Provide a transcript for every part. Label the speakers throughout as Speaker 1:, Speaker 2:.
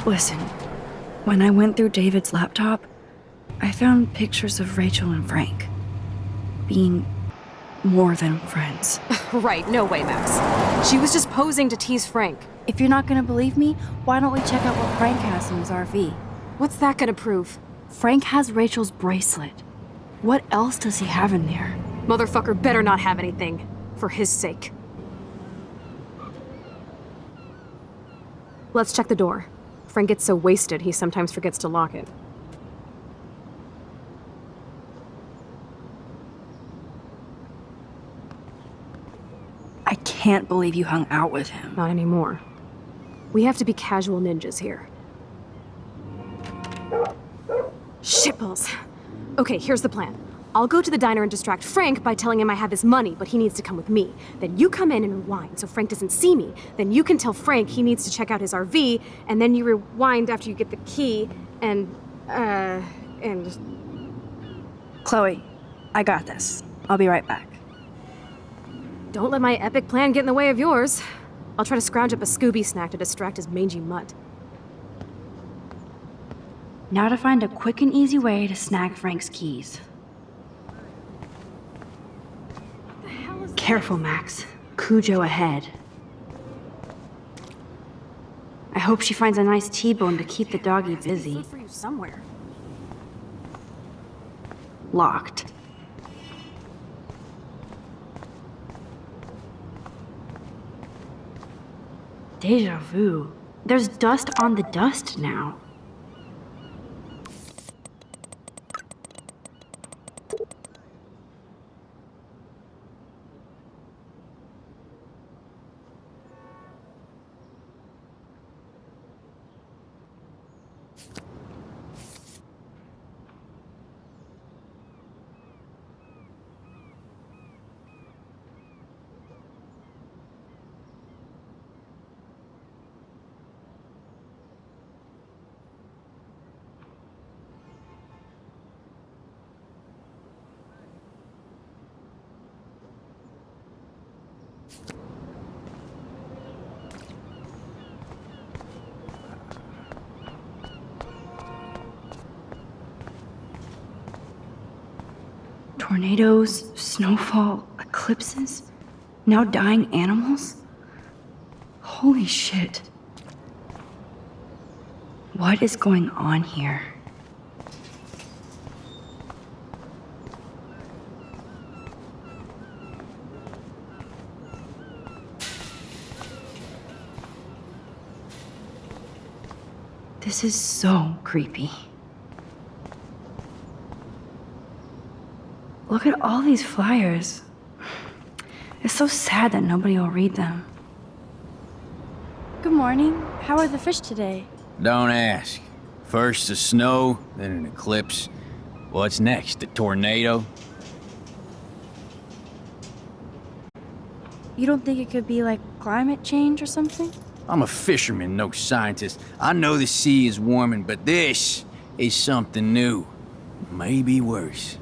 Speaker 1: Listen, when I went through David's laptop, I found pictures of Rachel and Frank being more than friends.
Speaker 2: Right, no way, Max. She was just posing to tease Frank.
Speaker 1: If you're not gonna believe me, why don't we check out what Frank has in his RV?
Speaker 2: What's that gonna prove?
Speaker 1: Frank has Rachel's bracelet. What else does he have in there?
Speaker 2: Motherfucker better not have anything. For his sake. Let's check the door. Frank gets so wasted, he sometimes forgets to lock it.
Speaker 1: I can't believe you hung out with him.
Speaker 2: Not anymore. We have to be casual ninjas here. Shitballs. Okay, here's the plan. I'll go to the diner and distract Frank by telling him I have his money, but he needs to come with me. Then you come in and rewind so Frank doesn't see me. Then you can tell Frank he needs to check out his RV, and then you rewind after you get the key, and...
Speaker 1: Chloe, I got this. I'll be right back.
Speaker 2: Don't let my epic plan get in the way of yours. I'll try to scrounge up a Scooby snack to distract his mangy mutt.
Speaker 1: Now to find a quick and easy way to snag Frank's keys. Careful, Max. Cujo ahead. I hope she finds a nice T-bone to keep the doggy busy.
Speaker 2: Food for you somewhere.
Speaker 1: Locked. Deja vu. There's dust on the dust now. Tornadoes, snowfall, eclipses, now dying animals? Holy shit. What is going on here? This is so creepy. Look at all these flyers. It's so sad that nobody will read them. Good morning. How are the fish today?
Speaker 3: Don't ask. First the snow, then an eclipse. What's next? A tornado?
Speaker 1: You don't think it could be like climate change or something?
Speaker 3: I'm a fisherman, no scientist. I know the sea is warming, but this is something new. Maybe worse.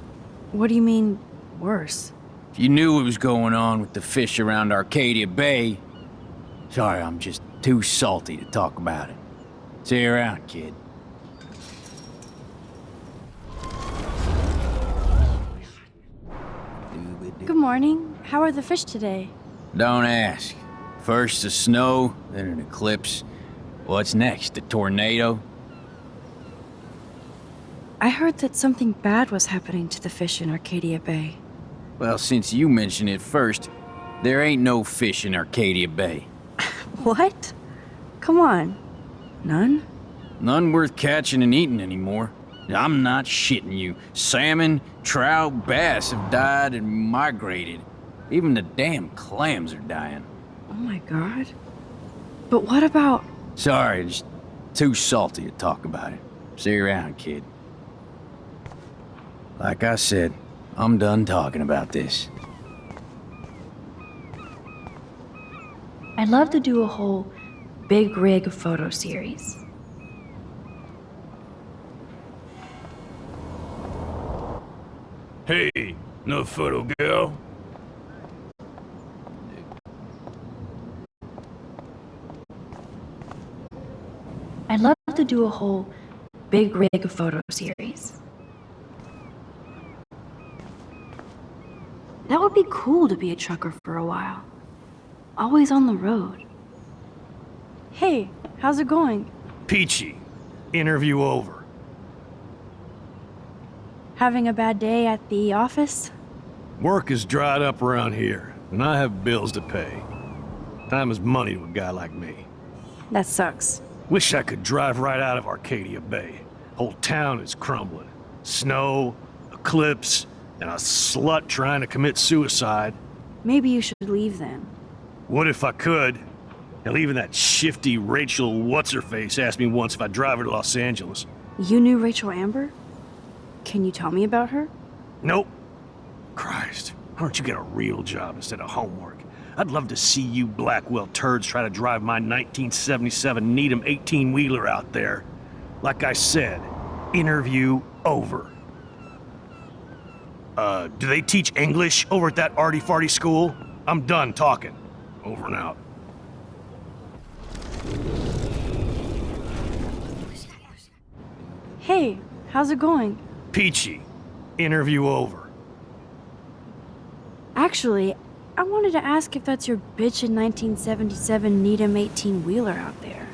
Speaker 1: What do you mean, worse?
Speaker 3: If you knew what was going on with the fish around Arcadia Bay... Sorry, I'm just too salty to talk about it. See you around, kid.
Speaker 1: Good morning. How are the fish today?
Speaker 3: Don't ask. First the snow, then an eclipse. What's next? A tornado?
Speaker 1: I heard that something bad was happening to the fish in Arcadia Bay.
Speaker 3: Well, since you mentioned it first, there ain't no fish in Arcadia Bay.
Speaker 1: What? Come on. None?
Speaker 3: None worth catching and eating anymore. I'm not shitting you. Salmon, trout, bass have died and migrated. Even the damn clams are dying.
Speaker 1: Oh my god. But what about...
Speaker 3: Sorry, just too salty to talk about it. See you around, kid. Like I said, I'm done talking about this.
Speaker 1: I'd love to do a whole big rig photo series.
Speaker 4: Hey, no photo girl?
Speaker 1: I'd love to do a whole big rig photo series. That would be cool to be a trucker for a while. Always on the road. Hey, how's it going?
Speaker 4: Peachy. Interview over.
Speaker 1: Having a bad day at the office?
Speaker 4: Work is dried up around here, and I have bills to pay. Time is money to a guy like me.
Speaker 1: That sucks.
Speaker 4: Wish I could drive right out of Arcadia Bay. Whole town is crumbling. Snow, eclipse, and a slut trying to commit suicide.
Speaker 1: Maybe you should leave then.
Speaker 4: What if I could? Hell, even that shifty Rachel What's-Her-Face asked me once if I'd drive her to Los Angeles.
Speaker 1: You knew Rachel Amber? Can you tell me about her?
Speaker 4: Nope. Christ, why don't you get a real job instead of homework? I'd love to see you Blackwell turds try to drive my 1977 Needham 18-wheeler out there. Like I said, interview over. Do they teach English over at that arty-farty school? I'm done talking. Over and out.
Speaker 1: Hey, how's it going?
Speaker 4: Peachy. Interview over.
Speaker 1: Actually, I wanted to ask if that's your bitchin' 1977 Needham 18-wheeler out there.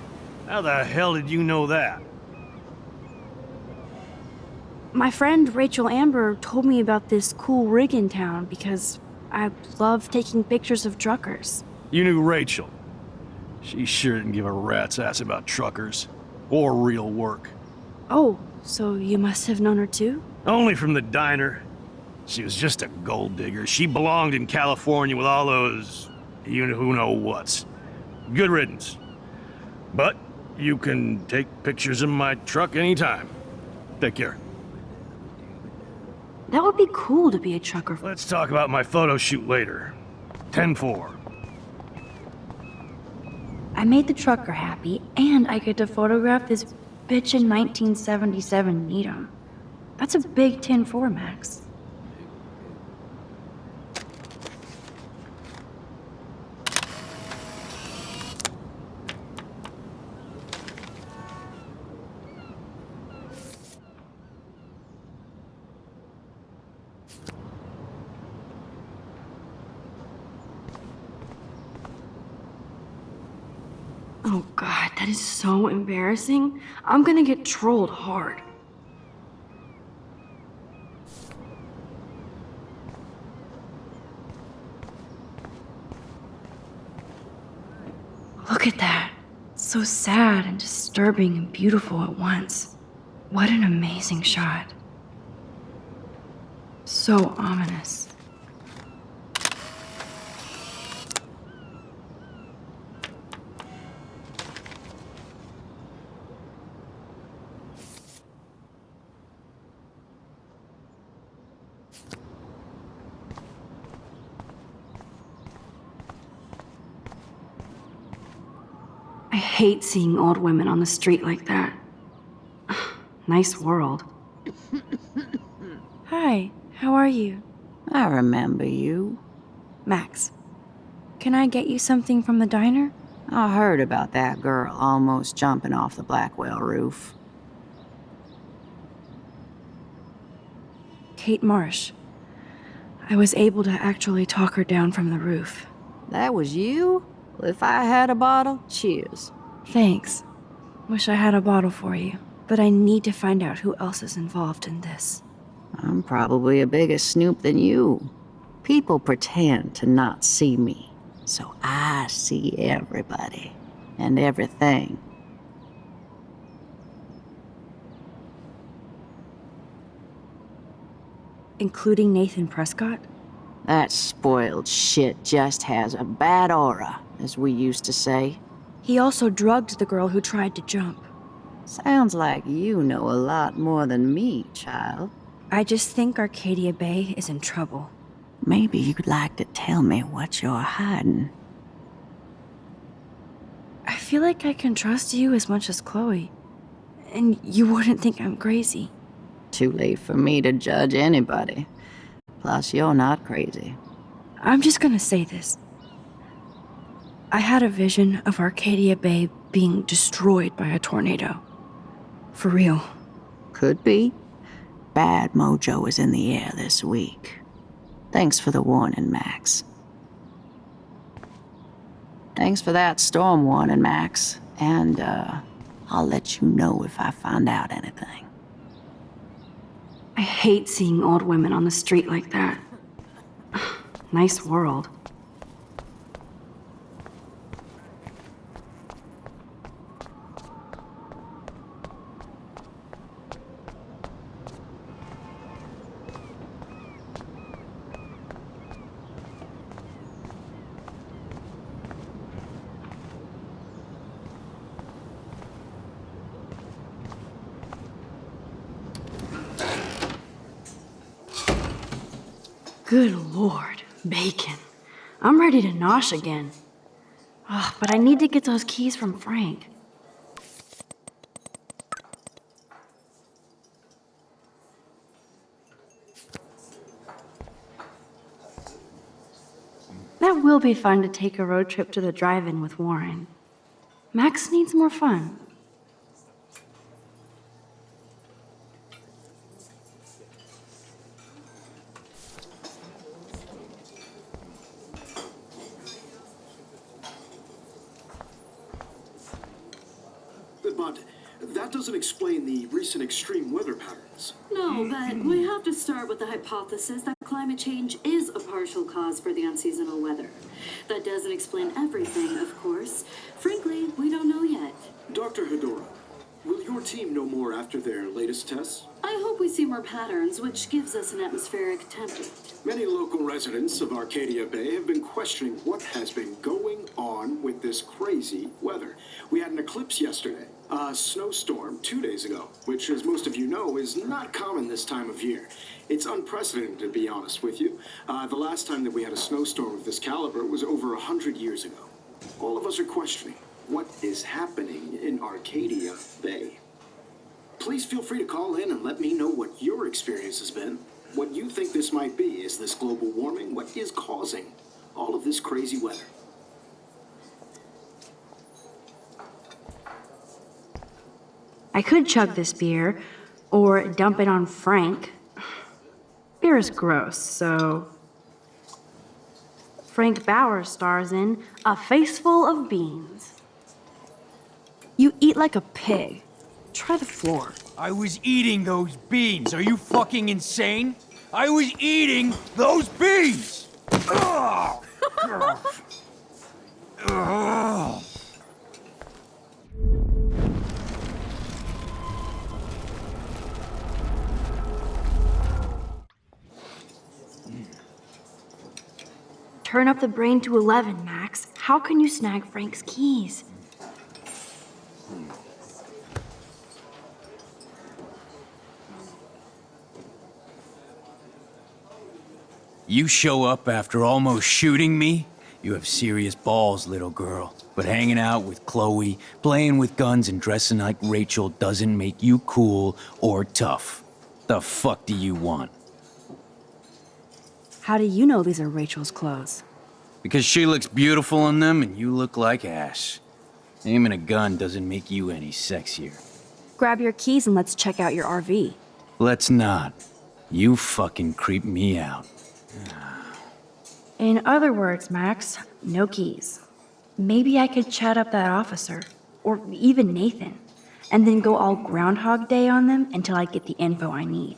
Speaker 4: How the hell did you know that?
Speaker 1: My friend Rachel Amber told me about this cool rig in town because I love taking pictures of truckers.
Speaker 4: You knew Rachel. She sure didn't give a rat's ass about truckers. Or real work.
Speaker 1: Oh, so you must have known her too?
Speaker 4: Only from the diner. She was just a gold digger. She belonged in California with all those you-know-who-know-whats. Good riddance. But you can take pictures of my truck anytime. Take care.
Speaker 1: That would be cool to be a trucker.
Speaker 4: Let's talk about my photo shoot later. 10-4.
Speaker 1: I made the trucker happy, and I get to photograph this bitchin' 1977 Needham. That's a big 10-4, Max. Oh god, that is so embarrassing. I'm gonna get trolled hard. Look at that. It's so sad and disturbing and beautiful at once. What an amazing shot. So ominous. I hate seeing old women on the street like that. Nice world. Hi, how are you?
Speaker 5: I remember you.
Speaker 1: Max, can I get you something from the diner?
Speaker 5: I heard about that girl almost jumping off the Blackwell roof.
Speaker 1: Kate Marsh. I was able to actually talk her down from the roof.
Speaker 5: That was you? Well, if I had a bottle, cheers.
Speaker 1: Thanks. Wish I had a bottle for you, but I need to find out who else is involved in this.
Speaker 5: I'm probably a bigger snoop than you. People pretend to not see me, so I see everybody and everything.
Speaker 1: Including Nathan Prescott?
Speaker 5: That spoiled shit just has a bad aura, as we used to say.
Speaker 1: He also drugged the girl who tried to jump.
Speaker 5: Sounds like you know a lot more than me, child.
Speaker 1: I just think Arcadia Bay is in trouble.
Speaker 5: Maybe you'd like to tell me what you're hiding.
Speaker 1: I feel like I can trust you as much as Chloe. And you wouldn't think I'm crazy.
Speaker 5: Too late for me to judge anybody. Plus, you're not crazy.
Speaker 1: I'm just gonna say this. I had a vision of Arcadia Bay being destroyed by a tornado. For real.
Speaker 5: Could be. Bad mojo is in the air this week. Thanks for the warning, Max. Thanks for that storm warning, Max. And, I'll let you know if I find out anything.
Speaker 1: I hate seeing old women on the street like that. Nice world. Good lord, bacon. I'm ready to nosh again. Ugh, but I need to get those keys from Frank. That will be fun to take a road trip to the drive-in with Warren. Max needs more fun.
Speaker 6: But that doesn't explain the recent extreme weather patterns.
Speaker 7: No, but we have to start with the hypothesis that climate change is a partial cause for the unseasonal weather. That doesn't explain everything, of course. Frankly, we don't know yet.
Speaker 6: Dr. Hedora, will your team know more after their latest tests?
Speaker 7: I hope we see more patterns, which gives us an atmospheric template.
Speaker 6: Many local residents of Arcadia Bay have been questioning what has been going on with this crazy weather. We had an eclipse yesterday, a snowstorm 2 days ago, which, as most of you know, is not common this time of year. It's unprecedented, to be honest with you. The last time that we had a snowstorm of this caliber was over 100 years ago. All of us are questioning what is happening in Arcadia Bay. Please feel free to call in and let me know what your experience has been. What you think this might be. Is this global warming? What is causing all of this crazy weather?
Speaker 1: I could chug this beer, or dump it on Frank. Beer is gross, so... Frank Bauer stars in A Face Full of Beans. You eat like a pig. Try the floor.
Speaker 8: I was eating those beans. Are you fucking insane? I was eating those beans! Ugh. Ugh.
Speaker 1: Turn up the brain to 11, Max. How can you snag Frank's keys?
Speaker 3: You show up after almost shooting me? You have serious balls, little girl. But hanging out with Chloe, playing with guns, and dressing like Rachel doesn't make you cool or tough. The fuck do you want?
Speaker 1: How do you know these are Rachel's clothes?
Speaker 3: Because she looks beautiful in them and you look like ass. Aiming a gun doesn't make you any sexier.
Speaker 1: Grab your keys and let's check out your RV.
Speaker 3: Let's not. You fucking creep me out.
Speaker 1: In other words, Max, no keys. Maybe I could chat up that officer, or even Nathan, and then go all Groundhog Day on them until I get the info I need.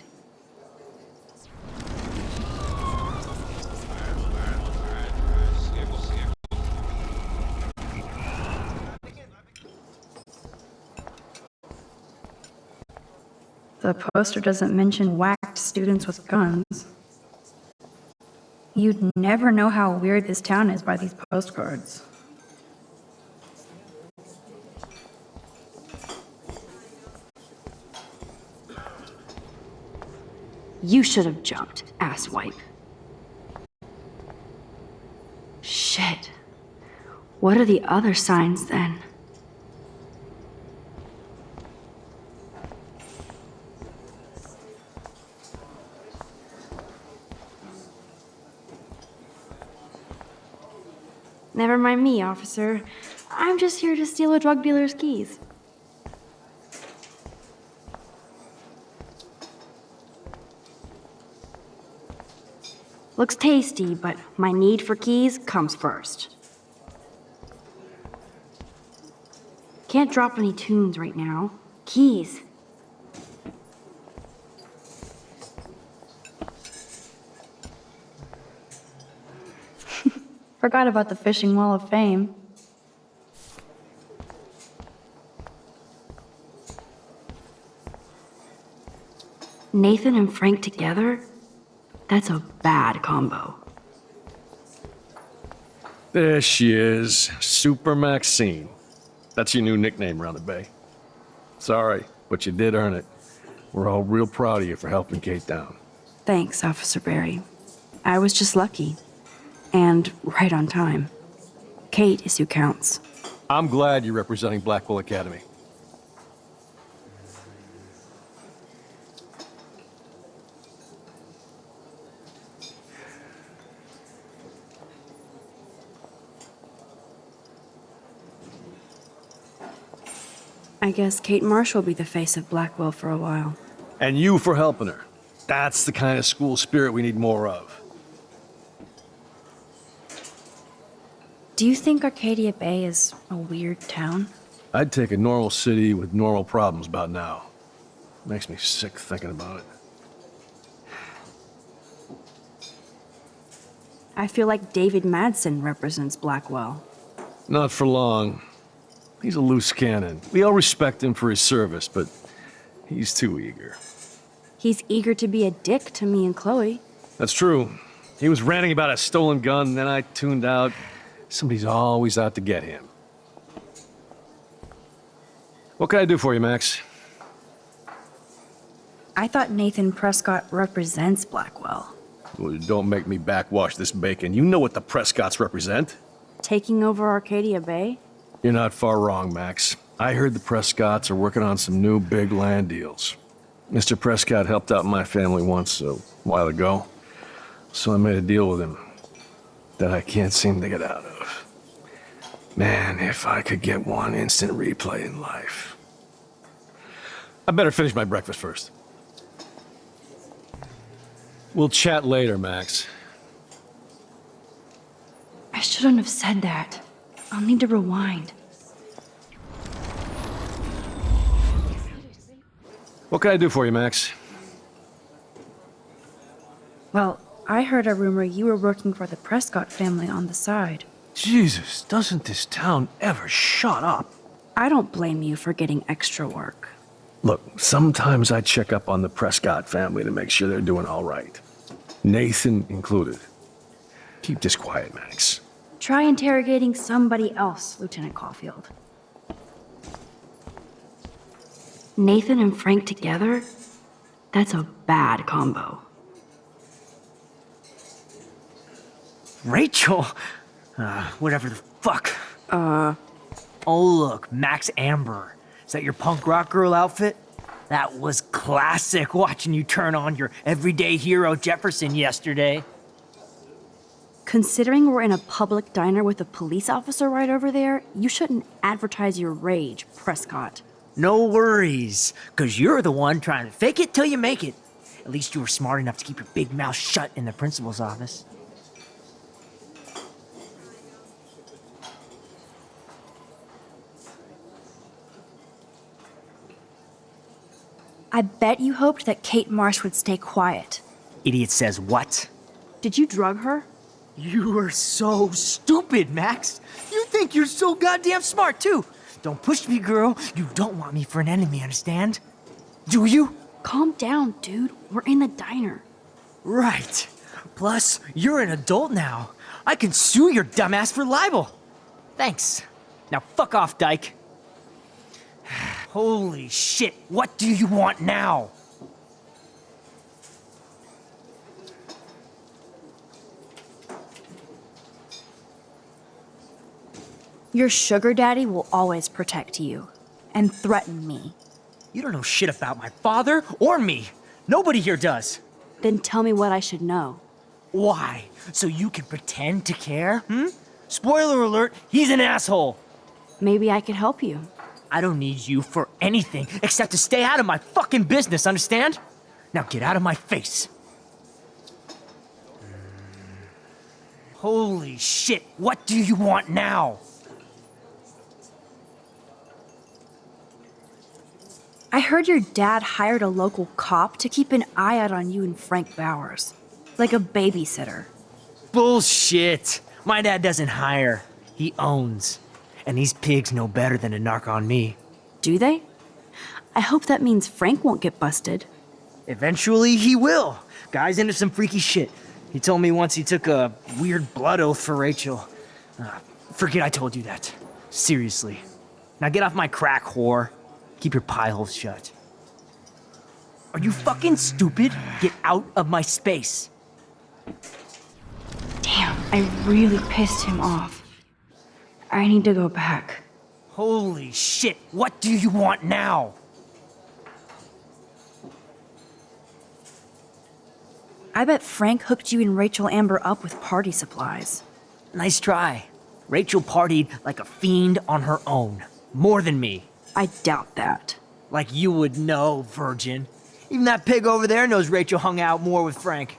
Speaker 1: The poster doesn't mention whacked students with guns. You'd never know how weird this town is by these postcards. You should have jumped, asswipe. Shit. What are the other signs then? Never mind me, officer. I'm just here to steal a drug dealer's keys. Looks tasty, but my need for keys comes first. Can't drop any tunes right now. Keys. Forgot about the Fishing Wall of Fame. Nathan and Frank together? That's a bad combo.
Speaker 9: There she is, Super Maxine. That's your new nickname around the bay. Sorry, but you did earn it. We're all real proud of you for helping Kate down.
Speaker 1: Thanks, Officer Barry. I was just lucky. And right on time. Kate is who counts.
Speaker 9: I'm glad you're representing Blackwell Academy.
Speaker 1: I guess Kate Marsh will be the face of Blackwell for a while.
Speaker 9: And you for helping her. That's the kind of school spirit we need more of.
Speaker 1: Do you think Arcadia Bay is a weird town?
Speaker 9: I'd take a normal city with normal problems about now. Makes me sick thinking about it.
Speaker 1: I feel like David Madsen represents Blackwell.
Speaker 9: Not for long. He's a loose cannon. We all respect him for his service, but he's too eager.
Speaker 1: He's eager to be a dick to me and Chloe.
Speaker 9: That's true. He was ranting about a stolen gun, then I tuned out. Somebody's always out to get him. What can I do for you, Max?
Speaker 1: I thought Nathan Prescott represents Blackwell.
Speaker 9: Well, don't make me backwash this bacon. You know what the Prescotts represent.
Speaker 1: Taking over Arcadia Bay?
Speaker 9: You're not far wrong, Max. I heard the Prescotts are working on some new big land deals. Mr. Prescott helped out my family once a while ago, so I made a deal with him that I can't seem to get out of. Man, if I could get one instant replay in life. I better finish my breakfast first. We'll chat later, Max.
Speaker 1: I shouldn't have said that. I'll need to rewind.
Speaker 9: What can I do for you, Max?
Speaker 1: Well, I heard a rumor you were working for the Prescott family on the side.
Speaker 8: Jesus, doesn't this town ever shut up?
Speaker 1: I don't blame you for getting extra work.
Speaker 9: Look, sometimes I check up on the Prescott family to make sure they're doing all right. Nathan included. Keep this quiet, Max.
Speaker 1: Try interrogating somebody else, Lieutenant Caulfield. Nathan and Frank together? That's a bad combo.
Speaker 10: Rachel? Whatever the fuck. Oh, look, Max Amber. Is that your punk rock girl outfit? That was classic watching you turn on your everyday hero Jefferson yesterday.
Speaker 1: Considering we're in a public diner with a police officer right over there, you shouldn't advertise your rage, Prescott.
Speaker 10: No worries, because you're the one trying to fake it till you make it. At least you were smart enough to keep your big mouth shut in the principal's office.
Speaker 1: I bet you hoped that Kate Marsh would stay quiet.
Speaker 10: Idiot says what?
Speaker 1: Did you drug her?
Speaker 10: You are so stupid, Max. You think you're so goddamn smart, too. Don't push me, girl. You don't want me for an enemy, understand? Do you?
Speaker 1: Calm down, dude. We're in the diner.
Speaker 10: Right. Plus, you're an adult now. I can sue your dumbass for libel. Thanks. Now fuck off, Dyke. Holy shit, what do you want now?
Speaker 1: Your sugar daddy will always protect you and threaten me.
Speaker 10: You don't know shit about my father or me. Nobody here does.
Speaker 1: Then tell me what I should know.
Speaker 10: Why? So you can pretend to care, Spoiler alert, he's an asshole.
Speaker 1: Maybe I could help you.
Speaker 10: I don't need you for anything except to stay out of my fucking business, understand? Now get out of my face. Holy shit, what do you want now?
Speaker 1: I heard your dad hired a local cop to keep an eye out on you and Frank Bowers. Like a babysitter.
Speaker 10: Bullshit. My dad doesn't hire, he owns. And these pigs know better than to narc on me.
Speaker 1: Do they? I hope that means Frank won't get busted.
Speaker 10: Eventually, he will. Guy's into some freaky shit. He told me once he took a weird blood oath for Rachel. Forget I told you that. Seriously. Now get off my crack, whore. Keep your pie holes shut. Are you fucking stupid? Get out of my space.
Speaker 1: Damn, I really pissed him off. I need to go back.
Speaker 10: Holy shit, what do you want now?
Speaker 1: I bet Frank hooked you and Rachel Amber up with party supplies.
Speaker 10: Nice try. Rachel partied like a fiend on her own. More than me.
Speaker 1: I doubt that.
Speaker 10: Like you would know, virgin. Even that pig over there knows Rachel hung out more with Frank.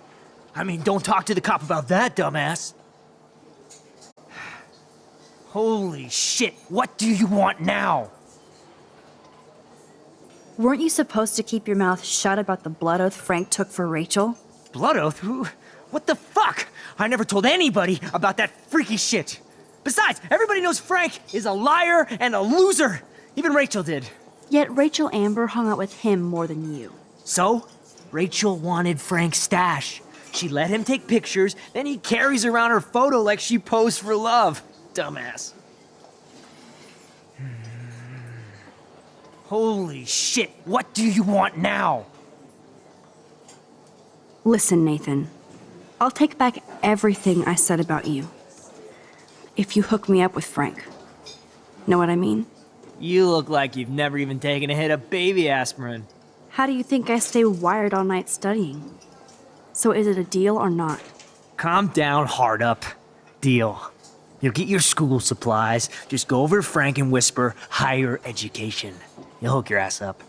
Speaker 10: I mean, don't talk to the cop about that, dumbass. Holy shit, what do you want now?
Speaker 1: Weren't you supposed to keep your mouth shut about the blood oath Frank took for Rachel?
Speaker 10: Blood oath? Who? What the fuck? I never told anybody about that freaky shit. Besides, everybody knows Frank is a liar and a loser. Even Rachel did.
Speaker 1: Yet Rachel Amber hung out with him more than you.
Speaker 10: So, Rachel wanted Frank's stash. She let him take pictures, then he carries around her photo like she posed for love. Dumbass. Holy shit, what do you want now?
Speaker 1: Listen, Nathan. I'll take back everything I said about you. If you hook me up with Frank. Know what I mean?
Speaker 10: You look like you've never even taken a hit of baby aspirin.
Speaker 1: How do you think I stay wired all night studying? So is it a deal or not?
Speaker 10: Calm down, hard up. Deal. You'll get your school supplies, just go over to Frank and whisper higher education. You'll hook your ass up.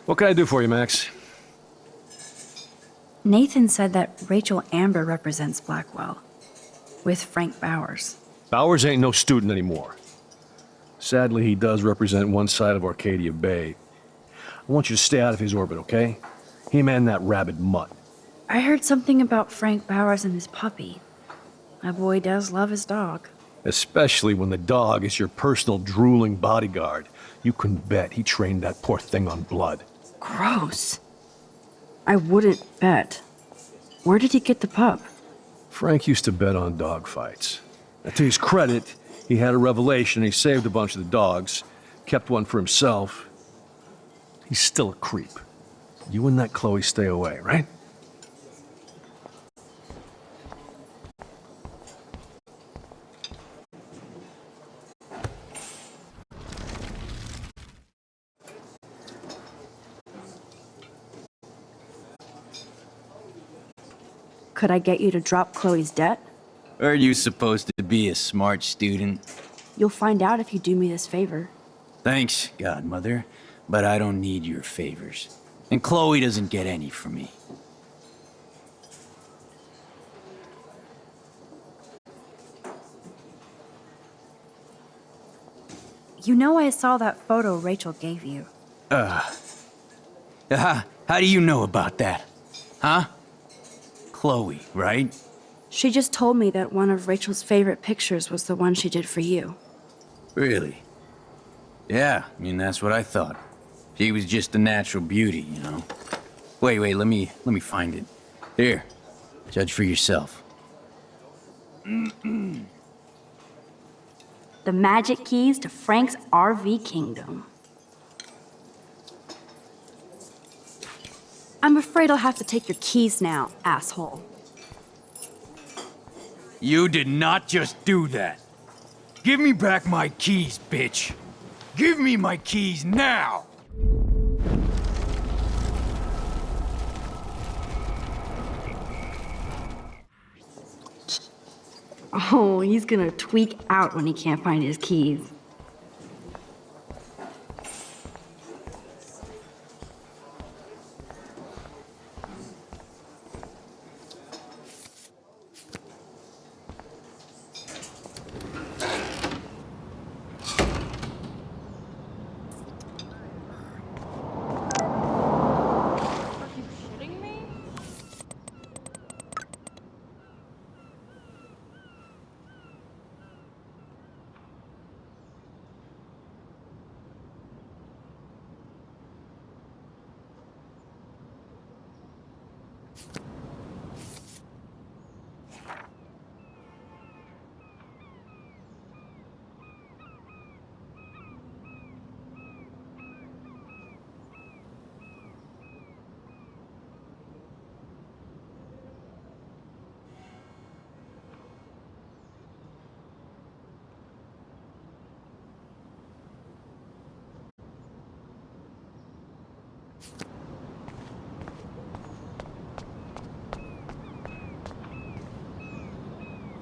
Speaker 9: What can I do for you, Max?
Speaker 1: Nathan said that Rachel Amber represents Blackwell. With Frank Bowers.
Speaker 9: Bowers ain't no student anymore. Sadly, he does represent one side of Arcadia Bay. I want you to stay out of his orbit, okay? Him and that rabid mutt.
Speaker 1: I heard something about Frank Bowers and his puppy. My boy does love his dog.
Speaker 9: Especially when the dog is your personal drooling bodyguard. You can bet he trained that poor thing on blood.
Speaker 1: Gross. I wouldn't bet. Where did he get the pup?
Speaker 9: Frank used to bet on dog fights. Now, to his credit, he had a revelation. He saved a bunch of the dogs, kept one for himself. He's still a creep. You and that Chloe stay away, right?
Speaker 1: Could I get you to drop Chloe's debt?
Speaker 3: Are you supposed to be a smart student?
Speaker 1: You'll find out if you do me this favor.
Speaker 3: Thanks, Godmother, but I don't need your favors. And Chloe doesn't get any from me.
Speaker 1: You know I saw that photo Rachel gave you.
Speaker 3: How do you know about that? Huh? Chloe, right?
Speaker 1: She just told me that one of Rachel's favorite pictures was the one she did for you.
Speaker 3: Really? Yeah, I mean, that's what I thought. She was just a natural beauty, you know? Wait, let me find it. Here, judge for yourself.
Speaker 1: The magic keys to Frank's RV kingdom. I'm afraid I'll have to take your keys now, asshole.
Speaker 8: You did not just do that. Give me back my keys, bitch. Give me my keys now!
Speaker 1: Oh, he's gonna tweak out when he can't find his keys.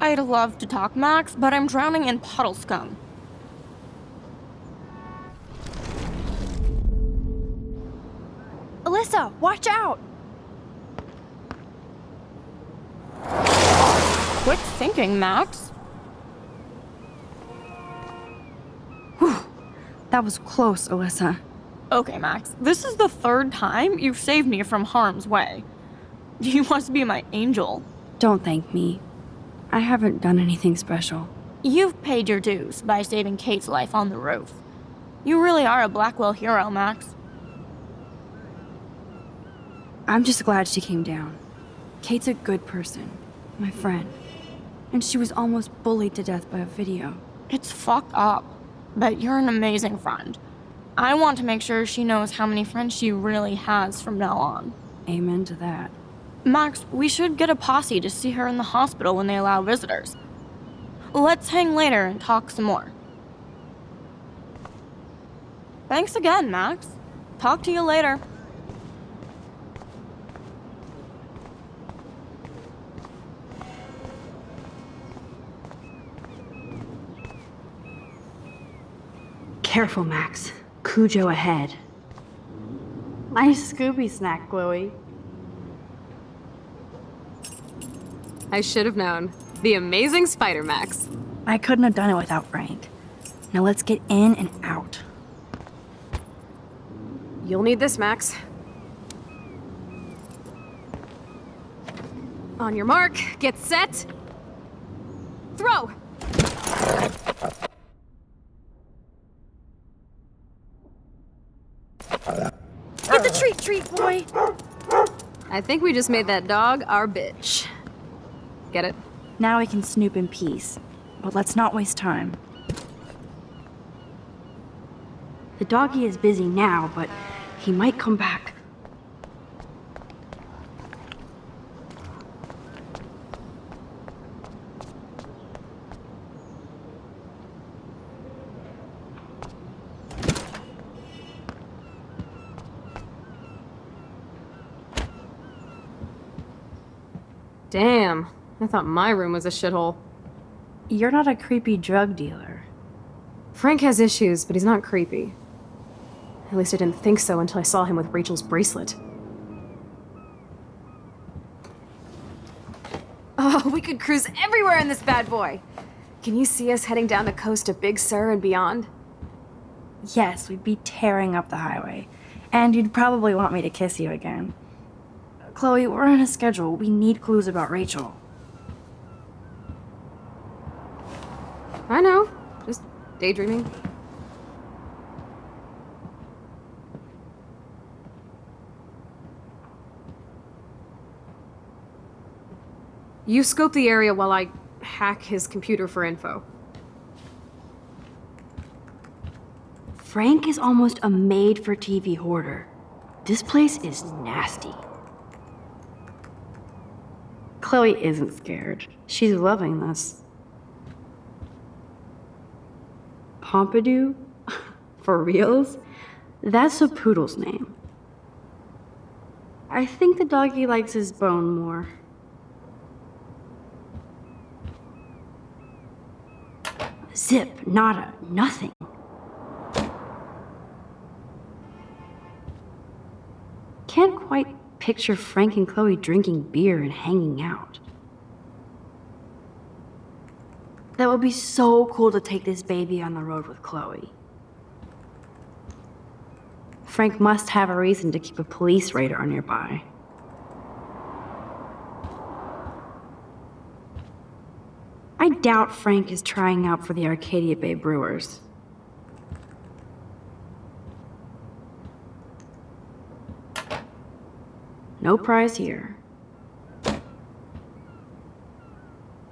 Speaker 11: I'd love to talk, Max, but I'm drowning in puddle scum.
Speaker 1: Alyssa, watch out!
Speaker 11: Quit thinking, Max.
Speaker 1: That was close, Alyssa.
Speaker 11: Okay, Max, this is the third time you've saved me from harm's way. You must be my angel.
Speaker 1: Don't thank me. I haven't done anything special.
Speaker 11: You've paid your dues by saving Kate's life on the roof. You really are a Blackwell hero, Max.
Speaker 1: I'm just glad she came down. Kate's a good person, my friend. And she was almost bullied to death by a video.
Speaker 11: It's fucked up, but you're an amazing friend. I want to make sure she knows how many friends she really has from now on.
Speaker 1: Amen to that.
Speaker 11: Max, we should get a posse to see her in the hospital when they allow visitors. Let's hang later and talk some more. Thanks again, Max. Talk to you later.
Speaker 1: Careful, Max. Cujo ahead. Nice Scooby snack, Chloe.
Speaker 2: I should have known. The amazing Spider Max.
Speaker 1: I couldn't have done it without Frank. Now let's get in and out.
Speaker 2: You'll need this, Max. On your mark, get set. Throw!
Speaker 1: Get the treat, boy!
Speaker 2: I think we just made that dog our bitch. Get it?
Speaker 1: Now we can snoop in peace. But let's not waste time. The doggy is busy now, but he might come back.
Speaker 2: Damn, I thought my room was a shithole.
Speaker 1: You're not a creepy drug dealer.
Speaker 2: Frank has issues, but he's not creepy. At least I didn't think so until I saw him with Rachel's bracelet. Oh, we could cruise everywhere in this bad boy! Can you see us heading down the coast to Big Sur and beyond?
Speaker 1: Yes, we'd be tearing up the highway. And you'd probably want me to kiss you again. Chloe, we're on a schedule. We need clues about Rachel.
Speaker 2: I know. Just daydreaming. You scope the area while I hack his computer for info.
Speaker 1: Frank is almost a made-for-TV hoarder. This place is nasty. Chloe isn't scared. She's loving this. Pompidou? For reals? That's a poodle's name. I think the doggy likes his bone more. Zip, nada, nothing. Can't quite picture Frank and Chloe drinking beer and hanging out. That would be so cool to take this baby on the road with Chloe. Frank must have a reason to keep a police radar nearby. I doubt Frank is trying out for the Arcadia Bay Brewers. No prize here.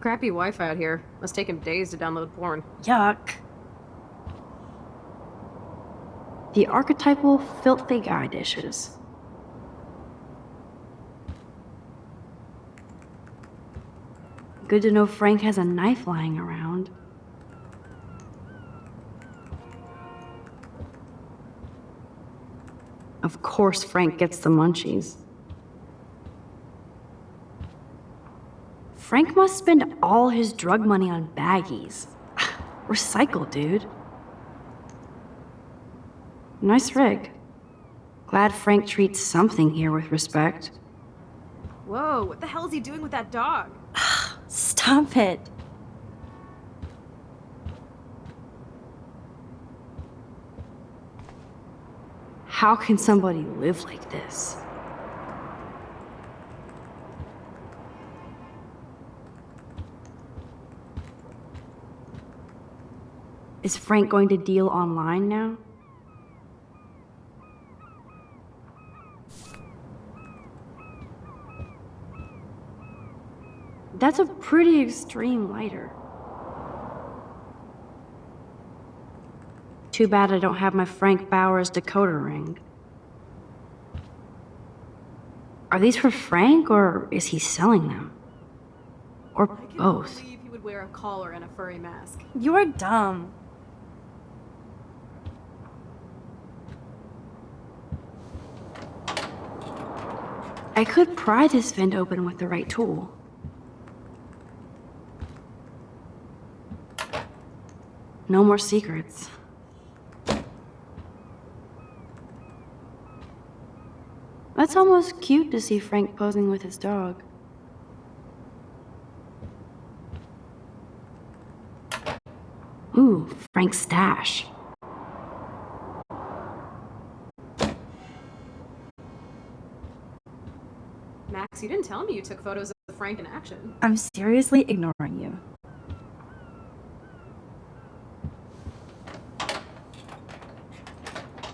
Speaker 2: Crappy Wi-Fi out here. Must take him days to download porn.
Speaker 1: Yuck. The archetypal filthy guy dishes. Good to know Frank has a knife lying around. Of course Frank gets the munchies. Frank must spend all his drug money on baggies. Recycle, dude. Nice rig. Glad Frank treats something here with respect.
Speaker 2: Whoa, what the hell is he doing with that dog?
Speaker 1: Stop it. How can somebody live like this? Is Frank going to deal online now? That's a pretty extreme lighter. Too bad I don't have my Frank Bowers decoder ring. Are these for Frank, or is he selling them? Or both?
Speaker 2: I can't believe he would wear a collar and a furry mask.
Speaker 1: You're dumb. I could pry this vent open with the right tool. No more secrets. That's almost cute to see Frank posing with his dog. Ooh, Frank's stash.
Speaker 2: Max, you didn't tell me you took photos of Frank in action.
Speaker 1: I'm seriously ignoring you.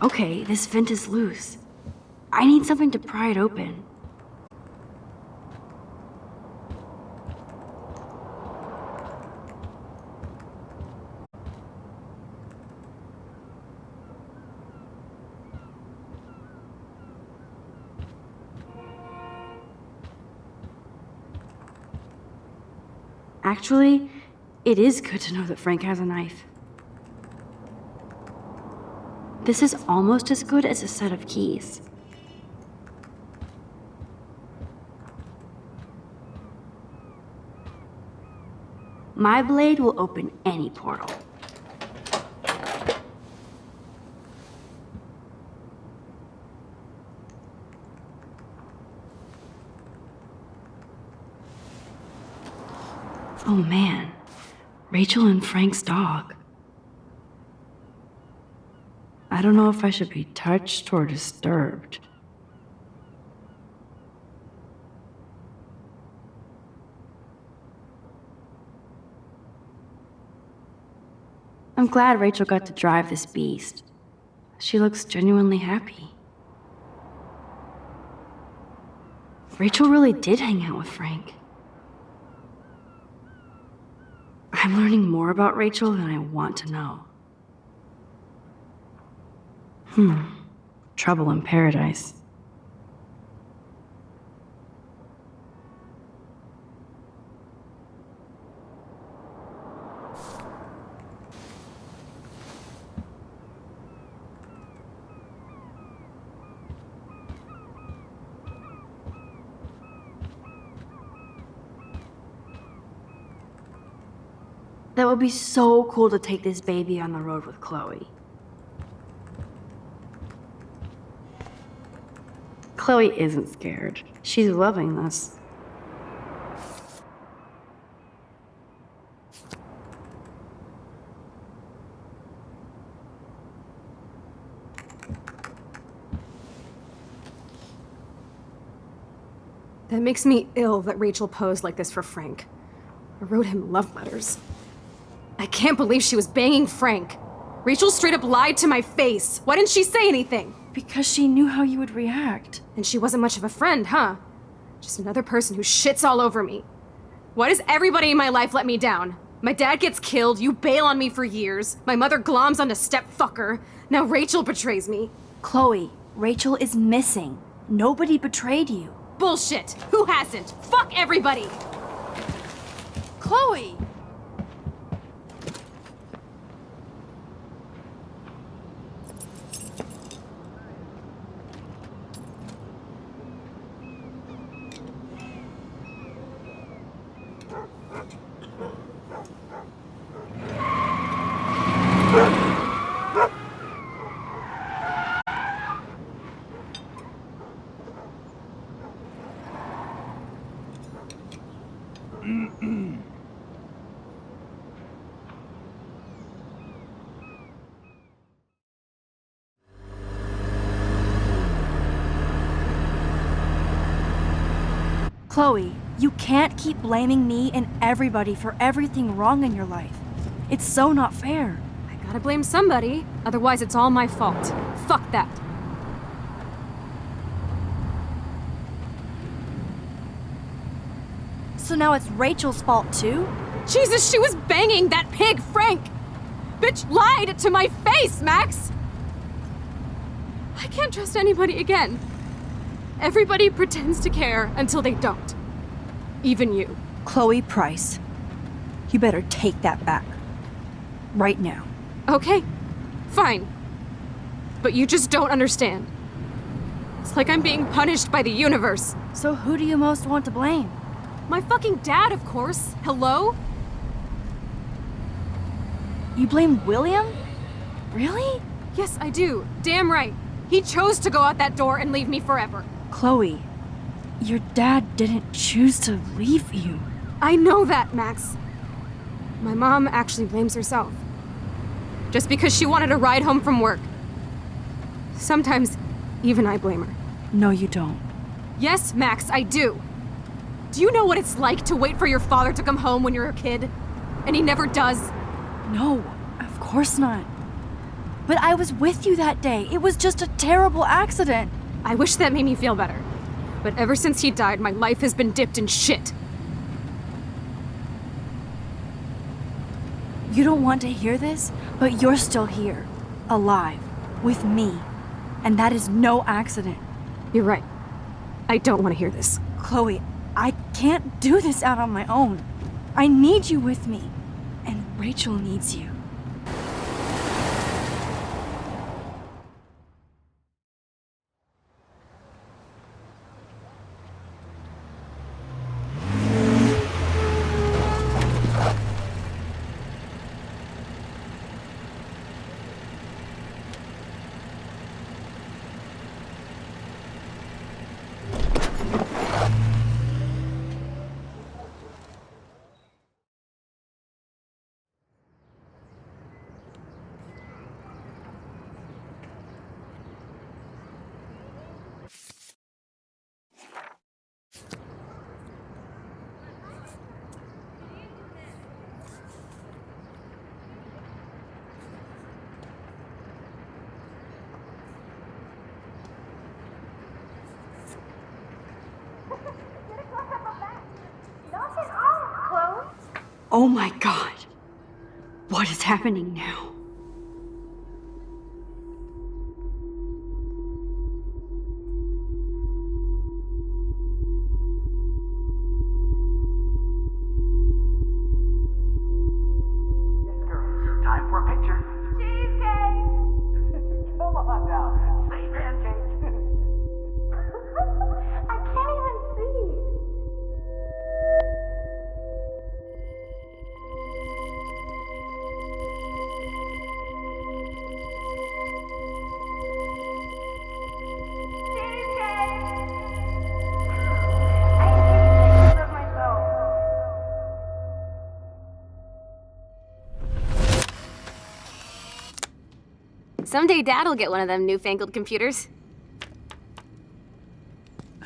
Speaker 1: Okay, this vent is loose. I need something to pry it open. Actually, it is good to know that Frank has a knife. This is almost as good as a set of keys. My blade will open any portal. Oh man, Rachel and Frank's dog. I don't know if I should be touched or disturbed. I'm glad Rachel got to drive this beast. She looks genuinely happy. Rachel really did hang out with Frank. I'm learning more about Rachel than I want to know. Trouble in paradise. That would be so cool to take this baby on the road with Chloe. Chloe isn't scared. She's loving this.
Speaker 2: That makes me ill that Rachel posed like this for Frank. I wrote him love letters. I can't believe she was banging Frank. Rachel straight up lied to my face. Why didn't she say anything?
Speaker 1: Because she knew how you would react.
Speaker 2: And she wasn't much of a friend, huh? Just another person who shits all over me. Why does everybody in my life let me down? My dad gets killed, you bail on me for years, my mother gloms onto stepfucker, now Rachel betrays me.
Speaker 1: Chloe, Rachel is missing. Nobody betrayed you.
Speaker 2: Bullshit! Who hasn't? Fuck everybody!
Speaker 1: Chloe! Chloe, you can't keep blaming me and everybody for everything wrong in your life. It's so not fair.
Speaker 2: I gotta blame somebody, otherwise it's all my fault. Fuck that.
Speaker 1: So now it's Rachel's fault too?
Speaker 2: Jesus, she was banging that pig, Frank! Bitch lied to my face, Max! I can't trust anybody again. Everybody pretends to care until they don't. Even you.
Speaker 1: Chloe Price, you better take that back. Right now.
Speaker 2: Okay, fine. But you just don't understand. It's like I'm being punished by the universe.
Speaker 1: So who do you most want to blame?
Speaker 2: My fucking dad, of course. Hello?
Speaker 1: You blame William? Really?
Speaker 2: Yes, I do. Damn right. He chose to go out that door and leave me forever.
Speaker 1: Chloe, your dad didn't choose to leave you.
Speaker 2: I know that, Max. My mom actually blames herself. Just because she wanted a ride home from work. Sometimes, even I blame her.
Speaker 1: No, you don't.
Speaker 2: Yes, Max, I do. Do you know what it's like to wait for your father to come home when you're a kid? And he never does?
Speaker 1: No, of course not. But I was with you that day. It was just a terrible accident.
Speaker 2: I wish that made me feel better. But ever since he died, my life has been dipped in shit.
Speaker 1: You don't want to hear this, but you're still here, alive, with me. And that is no accident.
Speaker 2: You're right. I don't want to hear this.
Speaker 1: Chloe, I can't do this out on my own. I need you with me. And Rachel needs you. Oh my God. What is happening now?
Speaker 12: Time for a picture. Cheesecake! Come on now. Say pancakes. I can't even see.
Speaker 2: Someday Dad'll get one of them newfangled computers.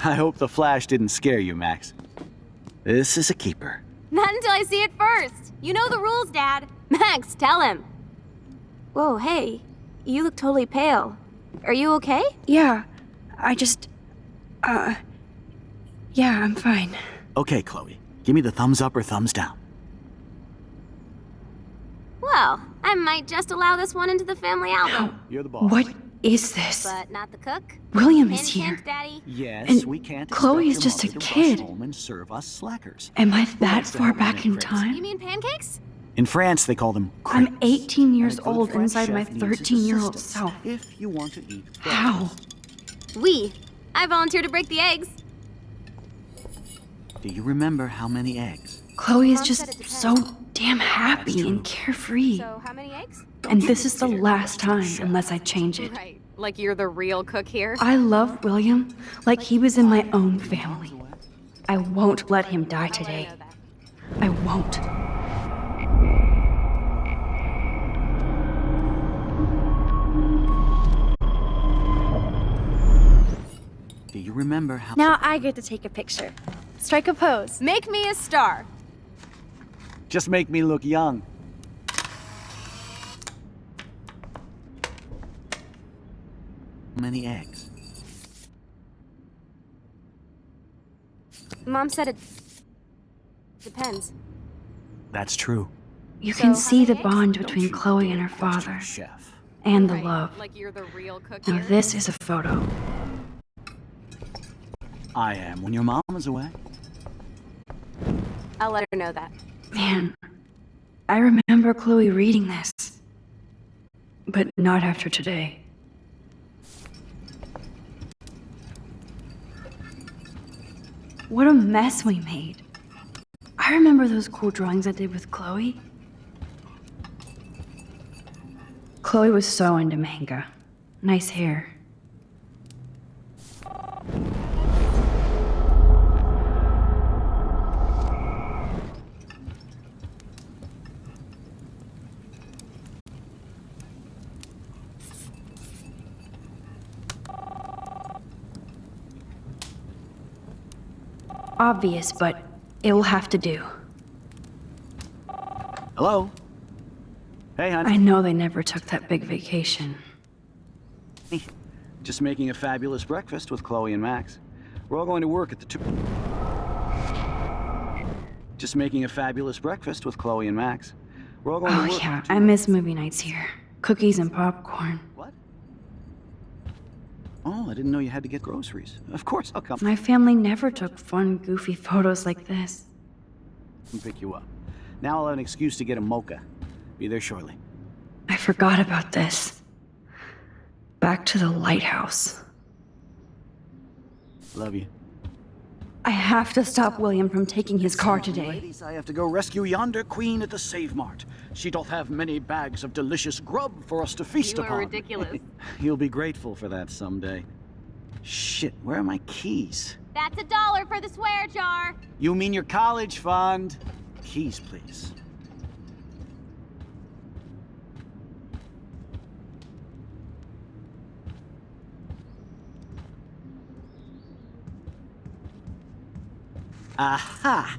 Speaker 13: I hope the flash didn't scare you, Max. This is a keeper.
Speaker 2: Not until I see it first. You know the rules, Dad. Max, tell him. Whoa, hey. You look totally pale. Are you okay?
Speaker 1: Yeah, I just... yeah, I'm fine.
Speaker 13: Okay, Chloe. Give me the thumbs up or thumbs down.
Speaker 2: Well, I might just allow this one into the family album.
Speaker 13: You're the boss.
Speaker 1: What is this?
Speaker 2: But not the cook.
Speaker 1: William is
Speaker 2: Hint,
Speaker 1: here.
Speaker 2: hint, Daddy.
Speaker 13: Yes,
Speaker 1: And
Speaker 13: we can't
Speaker 1: Chloe is
Speaker 13: expect
Speaker 1: just
Speaker 13: your
Speaker 1: a
Speaker 13: mother to
Speaker 1: kid.
Speaker 13: rush home and serve us slackers.
Speaker 1: Am I that
Speaker 13: What's
Speaker 1: far
Speaker 13: that
Speaker 1: back in
Speaker 13: Chris?
Speaker 1: time?
Speaker 2: You mean pancakes?
Speaker 13: In France, they call them
Speaker 1: I'm
Speaker 13: crepes.
Speaker 1: 18 years
Speaker 13: And a good
Speaker 1: old
Speaker 13: French
Speaker 1: inside my
Speaker 13: chef needs his
Speaker 1: 13-year-old
Speaker 13: assistance
Speaker 1: self.
Speaker 13: If you want to eat
Speaker 1: How?
Speaker 2: We. I volunteer to break the eggs.
Speaker 13: Do you remember how many eggs?
Speaker 1: Chloe is
Speaker 2: Mom said it
Speaker 1: just
Speaker 2: depends.
Speaker 1: so damn happy and carefree.
Speaker 2: So how many eggs?
Speaker 1: And this is the last time unless I change it.
Speaker 2: Right. Like you're the real cook here?
Speaker 1: I love William like he was in my own family. I won't let him die today. won't.
Speaker 13: Do you remember how...
Speaker 1: Now I get to take a picture. Strike a pose.
Speaker 2: Make me a star.
Speaker 13: Just make me look young. Many eggs.
Speaker 2: Mom said it depends.
Speaker 13: That's true.
Speaker 1: You
Speaker 2: So,
Speaker 1: can
Speaker 2: how
Speaker 1: see
Speaker 2: many
Speaker 1: the
Speaker 2: eggs?
Speaker 1: bond between Chloe and her father,
Speaker 13: Chef.
Speaker 1: and the
Speaker 2: Right,
Speaker 1: love.
Speaker 2: Like you're the real cook
Speaker 1: Now
Speaker 2: here?
Speaker 1: this is a photo.
Speaker 13: I am when your mom is away.
Speaker 2: I'll let her know that.
Speaker 1: Man, I remember Chloe reading this. But not after today. What a mess we made. I remember those cool drawings I did with Chloe. Chloe was so into manga. Nice hair. Obvious, but it will have to do.
Speaker 13: Hello? Hey, honey.
Speaker 1: I know they never took that big vacation.
Speaker 13: Just making a fabulous breakfast with Chloe and Max. We're all going to work at the Just making a fabulous breakfast with Chloe and Max. We're all going
Speaker 1: Oh
Speaker 13: to work.
Speaker 1: yeah, I miss movie nights here. Cookies and popcorn.
Speaker 13: What? Oh, I didn't know you had to get groceries. Of course, I'll come
Speaker 1: My family never took fun, goofy photos like this.
Speaker 13: and pick you up. Now I'll have an excuse to get a mocha. Be there shortly.
Speaker 1: I forgot about this. Back to the lighthouse.
Speaker 13: Love you.
Speaker 1: I have to stop William from taking his car today.
Speaker 13: Ladies, I have to go rescue yonder queen at the Save Mart. She doth have many bags of delicious grub for us to feast
Speaker 2: You are
Speaker 13: upon.
Speaker 2: ridiculous.
Speaker 13: You'll be grateful for that someday. Shit, where are my keys?
Speaker 14: That's $1 for the swear jar.
Speaker 13: You mean your college fund? Keys, please. Aha!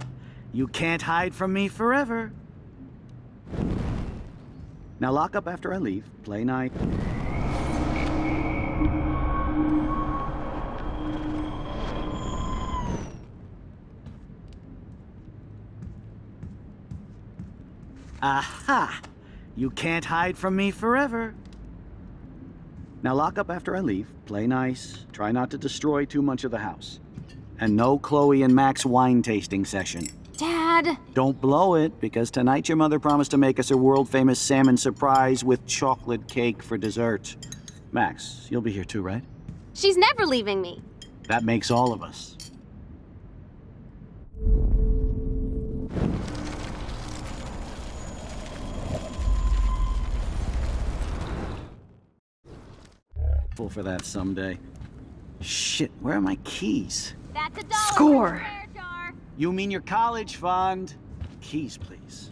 Speaker 13: You can't hide from me forever. Now lock up after I leave. Play night. Aha! You can't hide from me forever. Now lock up after I leave. Play nice. Try not to destroy too much of the house. And no Chloe and Max wine tasting session.
Speaker 2: Dad!
Speaker 13: Don't blow it, because tonight your mother promised to make us a world-famous salmon surprise with chocolate cake for dessert. Max, you'll be here too, right?
Speaker 14: She's never leaving me.
Speaker 13: That makes all of us. Full for that someday. Shit, where are my keys?
Speaker 14: That's $1
Speaker 1: Score.
Speaker 14: for the swear jar.
Speaker 13: You mean your college fund? Keys, please.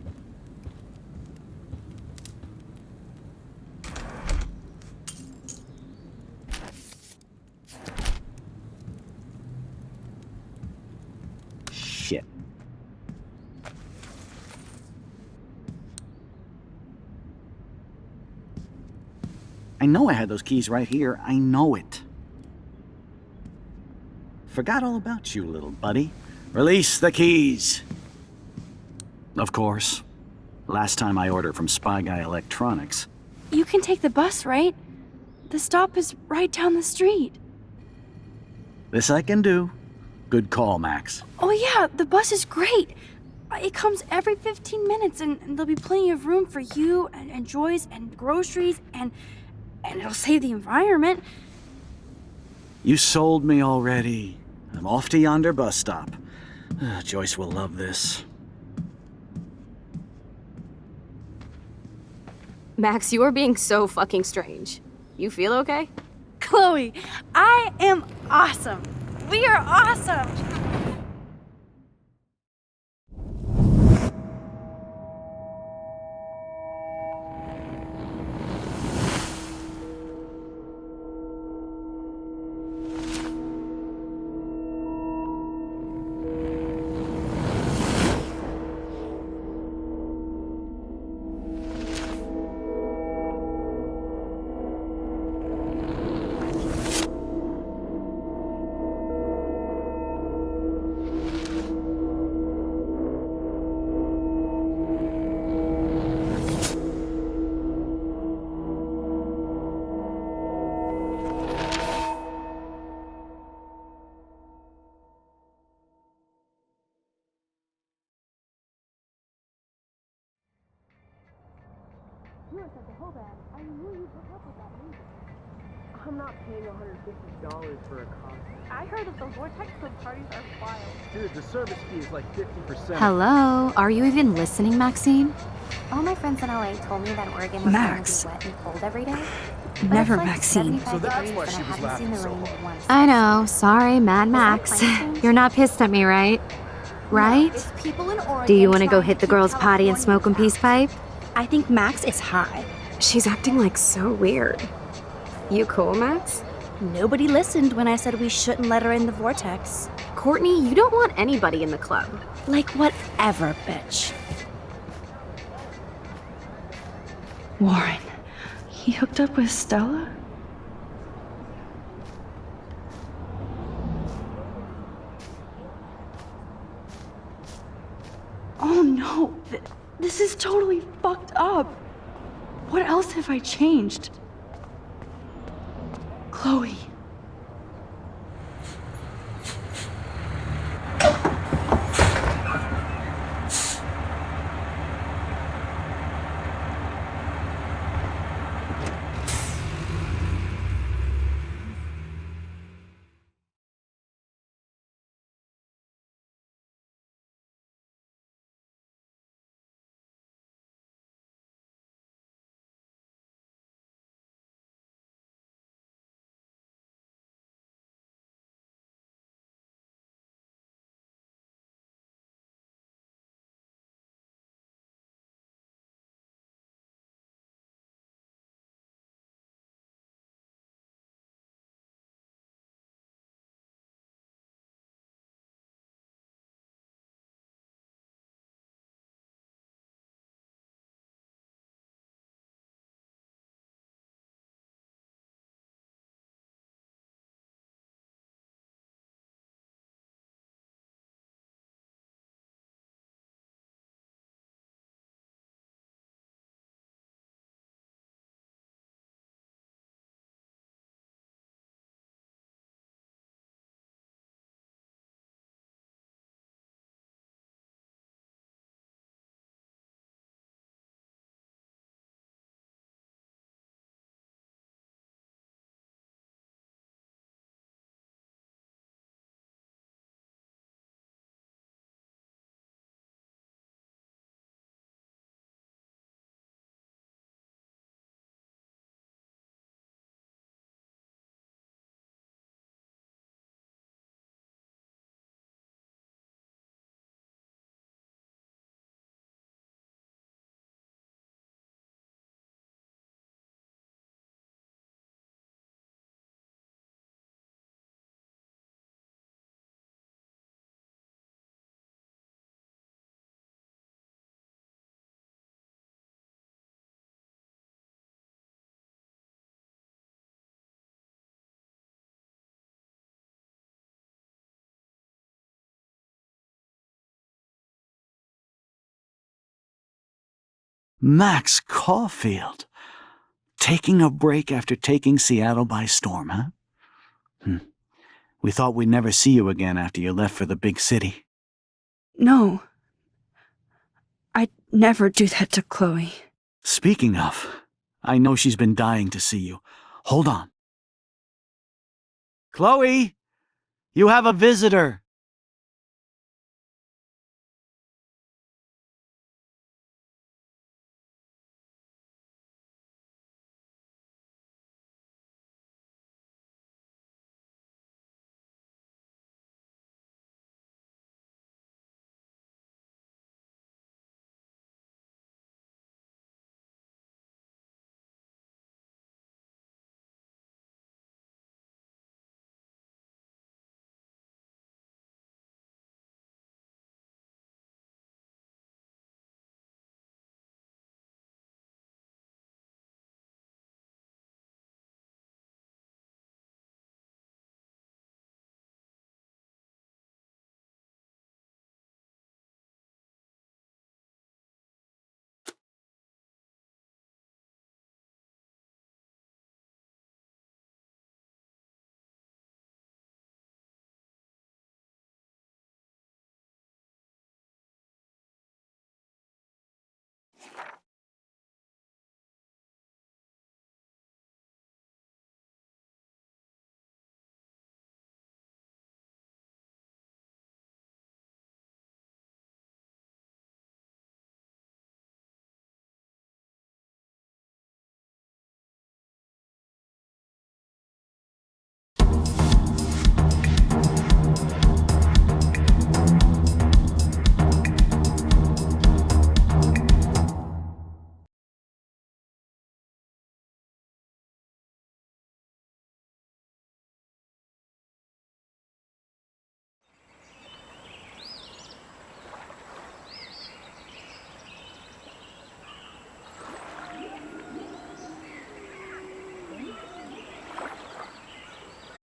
Speaker 13: Shit. I know I had those keys right here. I know it. Forgot all about you, little buddy. Release the keys. Of course. Last time I ordered from Spy Guy Electronics.
Speaker 1: You can take the bus, right? The stop is right down the street.
Speaker 13: This I can do. Good call, Max.
Speaker 1: Oh yeah, the bus is great. It comes every 15 minutes and there'll be plenty of room for you and Joyce and groceries and it'll save the environment.
Speaker 13: You sold me already. I'm off to yonder bus stop. Joyce will love this.
Speaker 2: Max, you are being so fucking strange. You feel okay?
Speaker 1: Chloe, I am awesome. We are awesome.
Speaker 15: I'm not paying $150 for a concert. I heard that the Vortex Club parties are wild.
Speaker 16: Dude, the service fee is like 50%.
Speaker 2: Hello? Are you even listening, Maxine?
Speaker 17: All my friends in LA told me that Oregon was
Speaker 1: Max.
Speaker 17: going to be wet and cold every day.
Speaker 1: Never Maxine.
Speaker 16: So that's why she was laughing so hard.
Speaker 2: I know. Sorry, Mad Max. You're not pissed at me, right? Right? Do you want to go hit the girls' potty and smoke a peace pipe?
Speaker 1: I think Max is high.
Speaker 2: She's acting like so weird. You cool, Max?
Speaker 1: Nobody listened when I said we shouldn't let her in the vortex.
Speaker 2: Courtney, you don't want anybody in the club.
Speaker 1: Like whatever, bitch. Warren, he hooked up with Stella? Oh no, this is totally fucked up. What else have I changed? Chloe.
Speaker 13: Max Caulfield. Taking a break after taking Seattle by storm, huh? We thought we'd never see you again after you left for the big city.
Speaker 1: No. I'd never do that to Chloe.
Speaker 13: Speaking of, I know she's been dying to see you. Hold on. Chloe, you have a visitor.